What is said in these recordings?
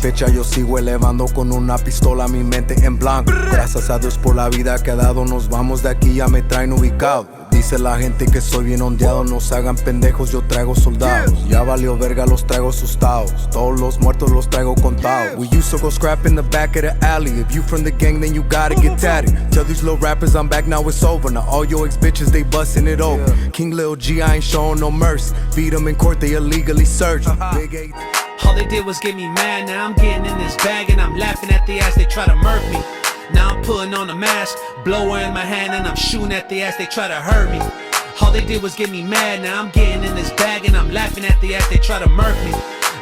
fecha yo sigo elevando con una pistola mi mente en blanco. Gracias a Dios por la vida que ha dado, nos vamos de aquí, ya me traen ubicado. Dice la gente que soy bien ondeado, no se hagan pendejos, yo traigo soldados. Ya valió verga, los traigo asustados, todos los muertos los traigo contados. We used to go scrap in the back of the alley. If you from the gang, then you gotta get tatted. Tell these little rappers I'm back, now it's over. Now all your ex-bitches, they bustin' it over. King Lil G, I ain't showing no mercy. Beat them in court, they illegally search. Big 8. All they did was get me mad, now I'm getting in this bag and I'm laughing at the ass, they try to murk me. Now I'm putting on a mask, blower in my hand and I'm shooting at the ass, they try to hurt me. All they did was get me mad, now I'm getting in this bag and I'm laughing at the ass, they try to murk me.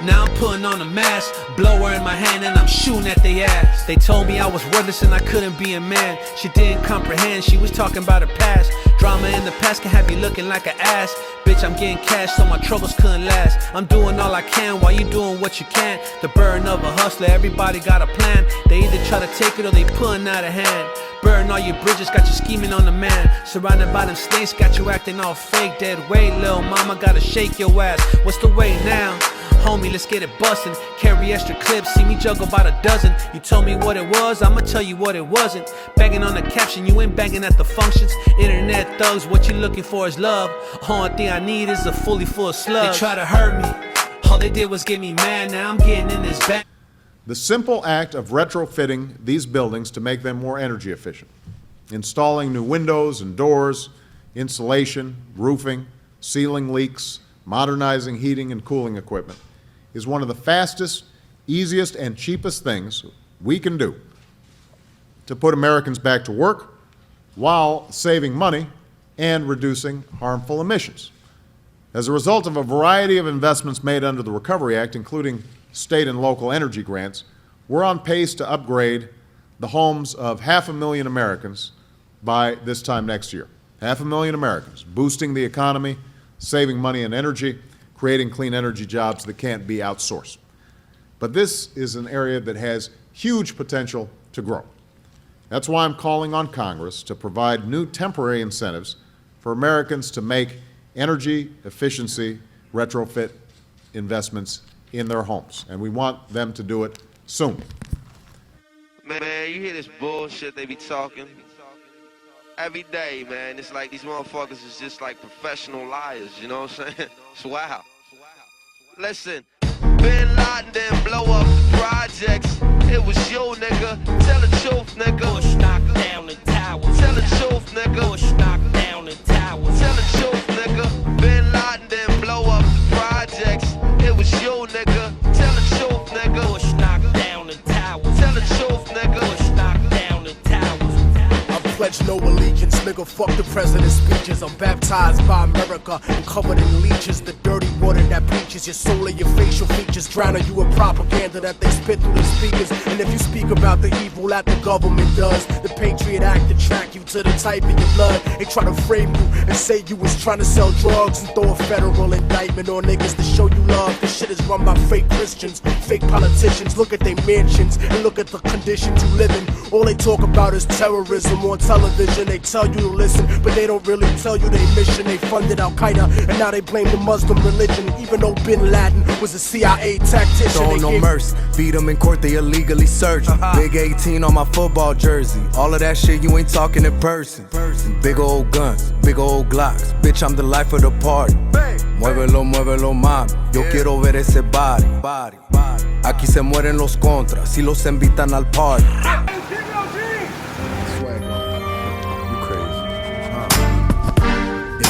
Now I'm putting on a mask, blower in my hand and I'm shooting at their ass. They told me I was worthless and I couldn't be a man. She didn't comprehend, she was talking about her past. Drama in the past can have you looking like an ass. Bitch, I'm getting cash so my troubles couldn't last. I'm doing all I can while you doing what you can. The burden of a hustler, everybody got a plan. They either try to take it or they pulling out a hand. Burn all your bridges, got you scheming on the man. Surrounded by them snakes, got you acting all fake. Dead weight, lil' mama, gotta shake your ass. What's the way now? Homie, let's get it bustin'. Carry extra clips, see me juggle about a dozen. You told me what it was, I'ma tell you what it wasn't. Banging on the caption, you ain't banging at the functions. Internet thugs, what you looking for is love. Only thing I need is a fully full slug. They try to hurt me, all they did was get me mad. Now I'm getting in this bag. The simple act of retrofitting these buildings to make them more energy efficient, installing new windows and doors, insulation, roofing, sealing leaks, modernizing heating and cooling equipment, is one of the fastest, easiest, and cheapest things we can do to put Americans back to work while saving money and reducing harmful emissions. As a result of a variety of investments made under the Recovery Act, including state and local energy grants, we're on pace to upgrade the homes of 500,000 Americans by this time next year. 500,000 Americans, boosting the economy, saving money and energy, creating clean energy jobs that can't be outsourced. But this is an area that has huge potential to grow. That's why I'm calling on Congress to provide new temporary incentives for Americans to make energy efficiency retrofit investments in their homes, and we want them to do it soon. Man, you hear this bullshit they be talking every day, man. It's like these motherfuckers is just like professional liars, you know what I'm saying? It's wild. Listen, Bin Laden didn't blow up the projects. It was you, nigga. Tell the truth, nigga. Bush knocked down the towers. Tell the truth, nigga. Bush knocked down the towers. Tell the truth, nigga. Bin Laden didn't blow up the projects. It was you, nigga. Tell the truth, nigga. Bush knocked down the towers. Tell the truth, nigga. Bush knocked down the towers. I pledge no allegiance, nigga, fuck the president's speeches. I'm baptized by America and covered in leeches. The dirty water that bleaches your soul and your facial features, drowning you in propaganda that they spit through the speakers. And if you speak about the evil that the government does, the Patriot Act attract you to the type of your blood. They try to frame you and say you was trying to sell drugs and throw a federal indictment on niggas to show you love. This shit is run by fake Christians, fake politicians. Look at their mansions and look at the conditions you live in. All they talk about is terrorism on television. They tell you to listen, but they don't really tell you their mission. They funded Al-Qaeda and now they blame the Muslim religion, even though Bin Laden was a CIA tactician. Show no mercy, beat them in court, they illegally search. Big 18 on my football jersey, all of that shit you ain't talking in person. Big old guns, big old Glocks, bitch I'm the life of the party. Muévelo, muévelo mami, yo quiero ver ese body. Aquí se mueren los contras, si los invitan al party.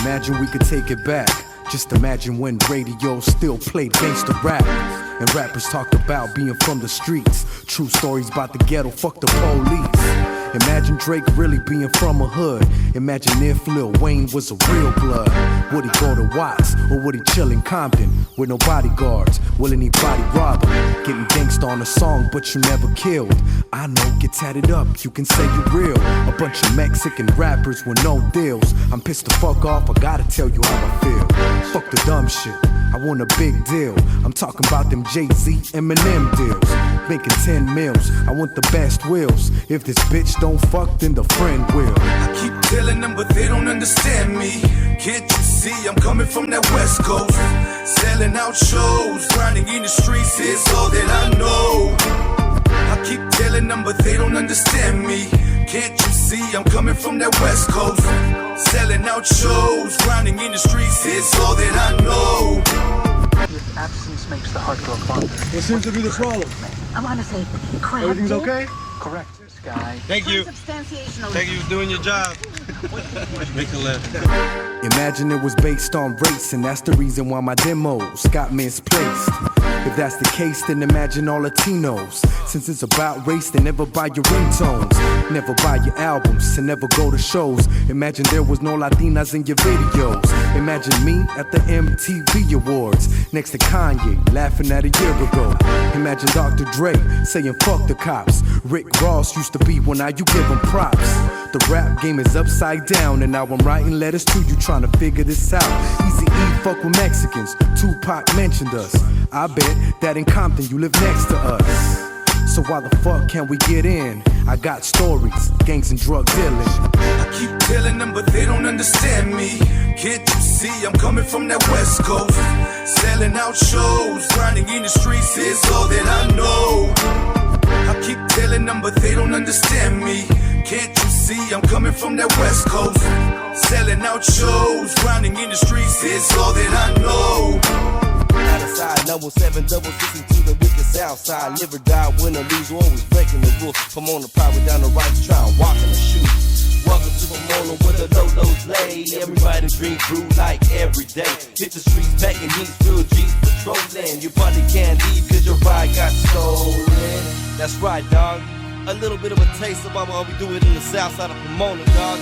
Imagine we could take it back. Just imagine when radio still played gangsta rap and rappers talked about being from the streets. True stories about the ghetto, fuck the police. Imagine Drake really being from a hood. Imagine if Lil Wayne was a real blood. Would he go to Watts or would he chill in Compton with no bodyguards? Will anybody rob him? Getting gangsta on a song but you never killed. I know, get tatted up, you can say you real. A bunch of Mexican rappers with no deals. I'm pissed the fuck off, I gotta tell you how I feel. Fuck the dumb shit, I want a big deal. I'm talking about them Jay-Z, Eminem deals. Making 10 mils, I want the best wheels. If this bitch don't fuck, then the friend will. I keep telling them, but they don't understand me. Can't you see I'm coming from that West Coast? Selling out shows, grinding in the streets is all that I know. I'm coming from that West Coast. Selling out shows, grinding in the streets is all that I know. This absence makes the heart grow fonder. What seems to be the problem? I want to say, crap. Everything's okay? Correct, Sky. Thank you. Thank you for doing your job. Make a left. Imagine it was based on race, and that's the reason why my demos got misplaced. If that's the case, then imagine all Latinos. Since it's about race, they never buy your ringtones, never buy your albums, and never go to shows. Imagine there was no Latinas in your videos. Imagine me at the MTV Awards, next to Kanye, laughing at a year ago. Imagine Dr. Dre saying fuck the cops. Rick Ross used to be one, now you give him props. The rap game is upside down, and now I'm writing letters to you trying to figure this out. Easy-E fuck with Mexicans, Tupac mentioned us. I bet that in Compton you live next to us. So why the fuck can't we get in? I got stories, gangs and drug dealing. I keep telling them, but they don't understand me. Can't you see I'm coming from that West Coast? Selling out shows, grinding in the streets is all that I know. I keep telling them, but they don't understand me. Can't you see I'm coming from that West Coast? Selling out shows, grinding in the streets is all that I know. Out of side, number 7, double 6 into the wicked south side. Live or die, win or lose, always breaking the rules. Come on the private down the right, try and walk in the shoe. Welcome to Pomona where the low-lows lay. Everybody dream through like every day. Hit the streets, packing heat, real G's patrolling. You probably can't leave cause your ride got stolen. That's right, dog. A little bit of a taste of how we do it in the south side of Pomona, dog.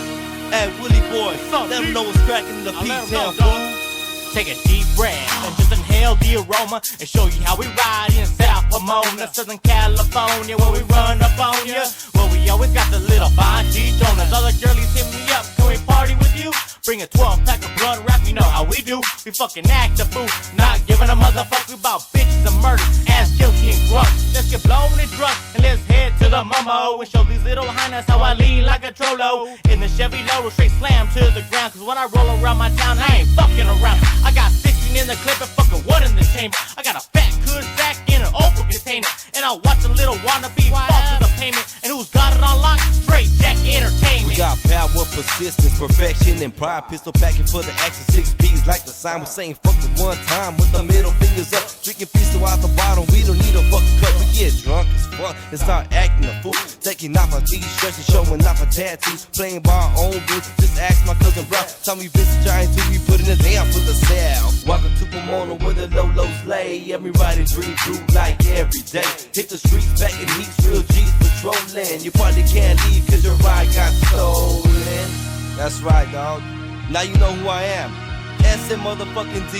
Hey, Willie boy, let them know what's cracking in the P-Town, fool. Take a deep breath and just inhale the aroma and show you how we ride in South Pomona, Southern California, where we run up on ya. Where we always got the little fine G donuts. All the girlies hit me up, can we party with you? Bring a 12-pack of blunt wrap, you know how we do. We fucking act a fool, not giving a motherfucker about bitches and murder, ass guilty and drunk. Let's get blown and drunk and let's head to the Momo and show these little hyenas how I lean like a trollo. In the Chevy Loro, straight slam to the ground. Cause when I roll around my town, I ain't fucking around. I got 16 in the clip and fucking 1 in the chamber. I got a fat good sack in an open container. And I watch a little wannabe fall to the payment. And who's got it on lock? Straight Jack Entertainment. We got power, persistence, perfection, and pride. Pistol packing for the action, 6 B's like the sign. We're saying fuck it one time with the middle fingers up. Drinking pistol out the bottle, we don't need a fucking cup. We get drunk as fuck and start acting a fool. Taking off our t-shirts and showing off our tattoos. Playing by our own rules. Just ask my cousin bro. Tell me Vince trying to we put in the down for the south. Welcome to Pomona where the low-lows lay. Everybody dream through like every day. Hit the streets back in heat, real G's patrolling. You probably can't leave cause your ride got stolen. That's right, dog. Now you know who I am. SM motherfucking D,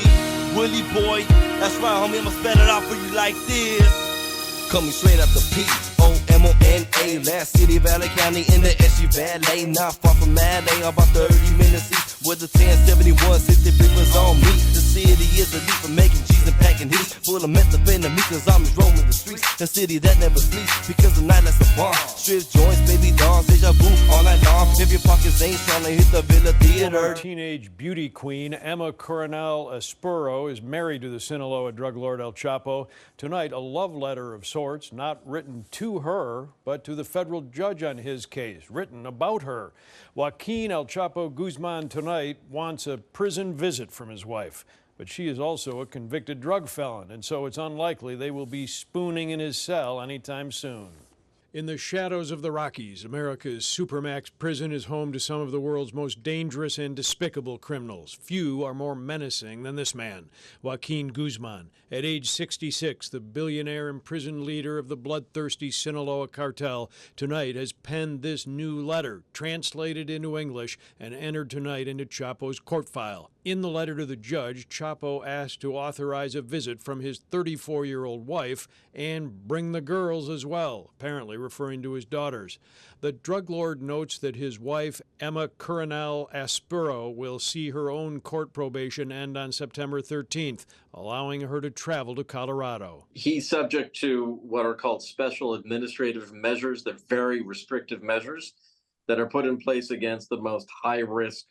Willie boy. That's right, homie, I'ma spell it out for you like this. Coming straight up the Pomona, last city, Valley County in the SU Valley. Not far from LA, about 30 minutes east. Where the 1071 63 was on me. The city is elite for making cheese and packing heat. Full of methamphetamine cause I'm roaming the streets. The city that never sleeps because the night that's a bomb. Strip joints, baby dolls, deja vu all night long. If your pockets ain't trying to hit the Villa Theater. Teenage beauty queen Emma Coronel Espuro is married to the Sinaloa drug lord El Chapo. Tonight, a love letter of sorts, not written to her, but to the federal judge on his case, written about her. Joaquin El Chapo Guzman tonight wants a prison visit from his wife, but she is also a convicted drug felon, and so it's unlikely they will be spooning in his cell anytime soon. In the shadows of the Rockies, America's Supermax prison is home to some of the world's most dangerous and despicable criminals. Few are more menacing than this man, Joaquin Guzman. At age 66, the billionaire imprisoned leader of the bloodthirsty Sinaloa cartel tonight has penned this new letter, translated into English and entered tonight into Chapo's court file. In the letter to the judge, Chapo asked to authorize a visit from his 34-year-old wife and bring the girls as well, apparently referring to his daughters. The drug lord notes that his wife, Emma Coronel Espuro, will see her own court probation end on September 13th, allowing her to travel to Colorado. He's subject to what are called special administrative measures. They're very restrictive measures that are put in place against the most high-risk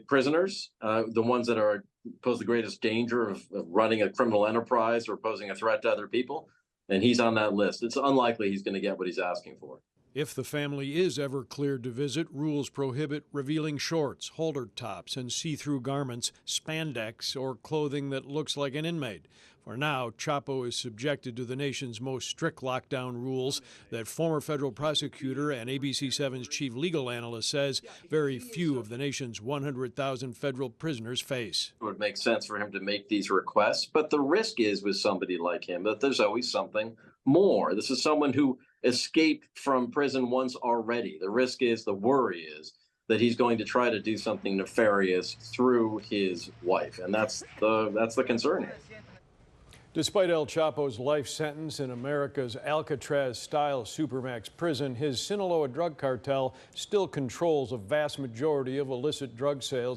prisoners, the ones that pose the greatest danger of running a criminal enterprise or posing a threat to other people. And he's on that list. It's unlikely he's going to get what he's asking for. If the family is ever cleared to visit, rules prohibit revealing shorts, halter tops, and see-through garments, spandex, or clothing that looks like an inmate. For now, Chapo is subjected to the nation's most strict lockdown rules that former federal prosecutor and ABC7's chief legal analyst says very few of the nation's 100,000 federal prisoners face. It would make sense for him to make these requests, but the risk is with somebody like him that there's always something more. This is someone who escaped from prison once already. The risk is, the worry is, that he's going to try to do something nefarious through his wife, and that's the concern here. Despite El Chapo's life sentence in America's Alcatraz-style Supermax prison, his Sinaloa drug cartel still controls a vast majority of illicit drug sales.